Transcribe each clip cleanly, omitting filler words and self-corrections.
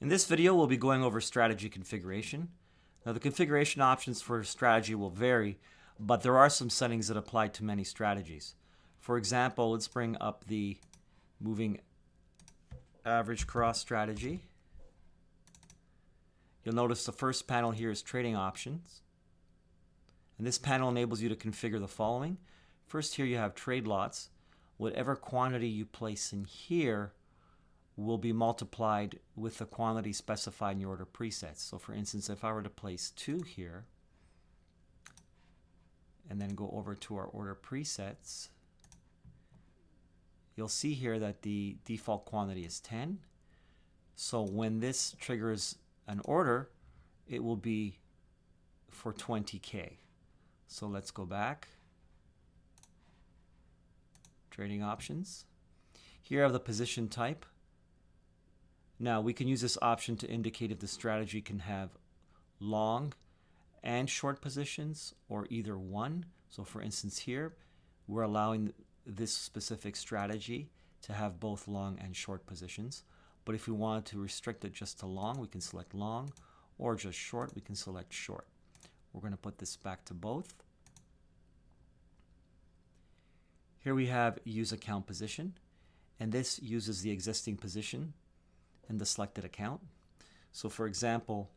In this video, we'll be going over strategy configuration. Now, the configuration options for strategy will vary, but there are some settings that apply to many strategies. For example, let's bring up the moving average cross strategy. You'll notice the first panel here is trading options. And this panel enables you to configure the following. First, here you have trade lots. Whatever quantity you place in here will be multiplied with the quantity specified in your order presets. So for instance, if I were to place 2 here and then go over to our order presets, you'll see here that the default quantity is 10. So when this triggers an order, it will be for 20K. So let's go back. Trading options. Here I have the position type. Now we can use this option to indicate if the strategy can have long and short positions or either one. So for instance here, we're allowing this specific strategy to have both long and short positions. But if we wanted to restrict it just to long, we can select long, or just short, we can select short. We're going to put this back to both. Here we have use account position, and this uses the existing position in the selected account. So for example,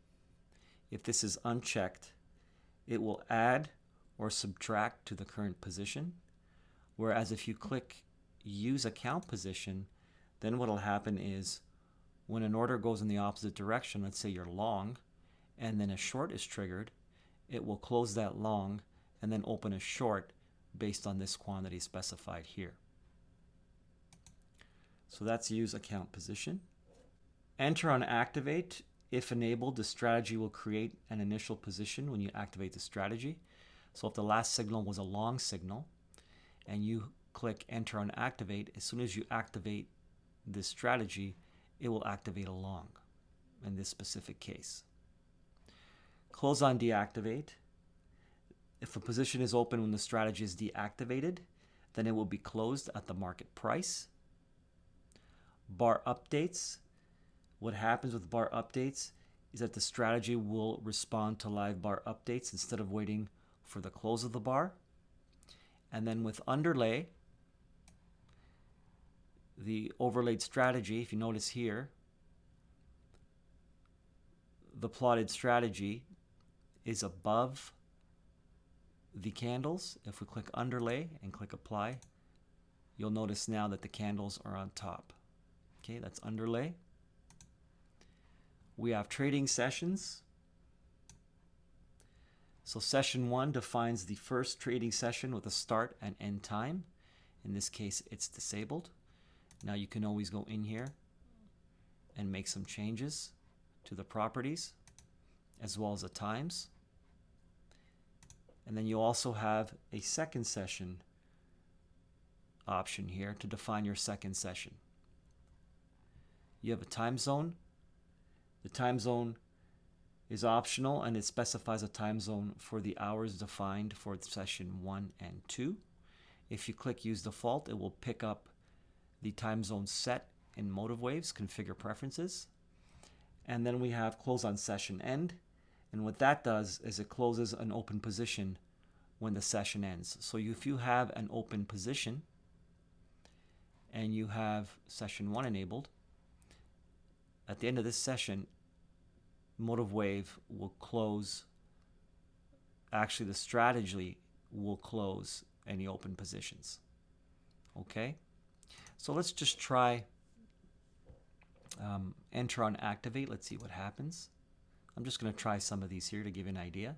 if this is unchecked, it will add or subtract to the current position. Whereas if you click use account position, then what will happen is when an order goes in the opposite direction, let's say you're long, and then a short is triggered, it will close that long and then open a short based on this quantity specified here. So that's use account position. Enter on activate. If enabled, the strategy will create an initial position when you activate the strategy. So if the last signal was a long signal and you click enter on activate, as soon as you activate this strategy, it will activate a long in this specific case. Close on deactivate. If a position is open when the strategy is deactivated, then it will be closed at the market price. Bar updates. What happens with bar updates is that the strategy will respond to live bar updates instead of waiting for the close of the bar. And then with underlay, the overlaid strategy, if you notice here, the plotted strategy is above the candles. If we click underlay and click apply, you'll notice now that the candles are on top. Okay, that's underlay. We have trading sessions. So session 1 defines the first trading session with a start and end time. In this case, it's disabled. Now you can always go in here and make some changes to the properties as well as the times. And then you also have a second session option here to define your second session. You have a time zone. The time zone is optional, and it specifies a time zone for the hours defined for session 1 and 2. If you click use default, it will pick up the time zone set in MotiveWave's configure preferences. And then we have close on session end. And what that does is it closes an open position when the session ends. So if you have an open position and you have session 1 enabled, at the end of this session, MotiveWave will close, actually the strategy will close any open positions. Okay, so let's just try enter on activate. Let's see what happens. I'm just going to try some of these here to give you an idea.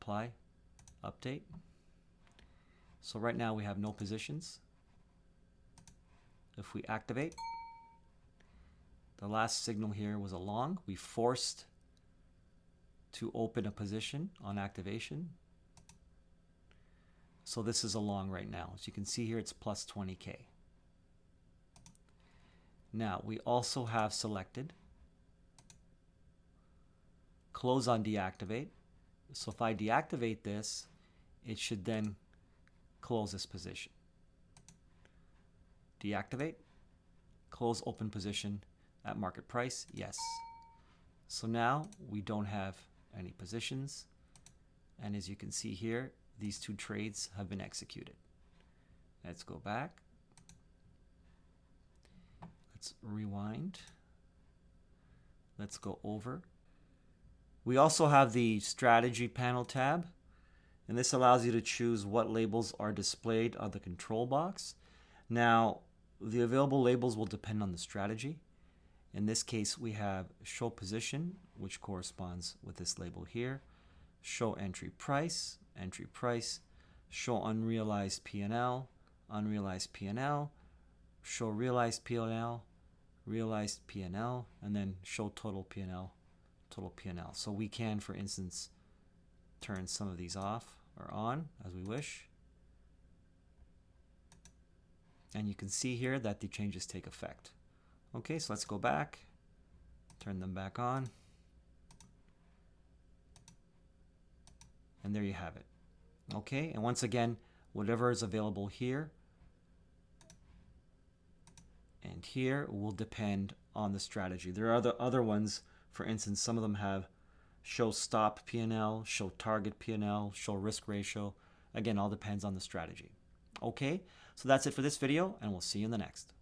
Apply, update. So right now we have no positions. If we activate, the last signal here was a long. We forced to open a position on activation. So this is a long right now. As you can see here, it's plus 20K. Now we also have selected close on deactivate. So if I deactivate this, it should then close this position. Deactivate, close open position at market price, yes. So now we don't have any positions. And as you can see here, these two trades have been executed. Let's go back. Let's rewind. Let's go over. We also have the strategy panel tab, and this allows you to choose what labels are displayed on the control box. Now, the available labels will depend on the strategy. In this case, we have show position, which corresponds with this label here, show entry price, show unrealized P&L, unrealized P&L, show realized P&L, realized P&L, and then show total P&L, total P&L. So we can, for instance, turn some of these off or on as we wish. And you can see here that the changes take effect. Okay, so let's go back, turn them back on, and there you have it. Okay, and once again, whatever is available here and here will depend on the strategy. There are other ones, for instance, some of them have show stop P&L, show target P&L, show risk ratio. Again, all depends on the strategy. Okay, so that's it for this video, and we'll see you in the next.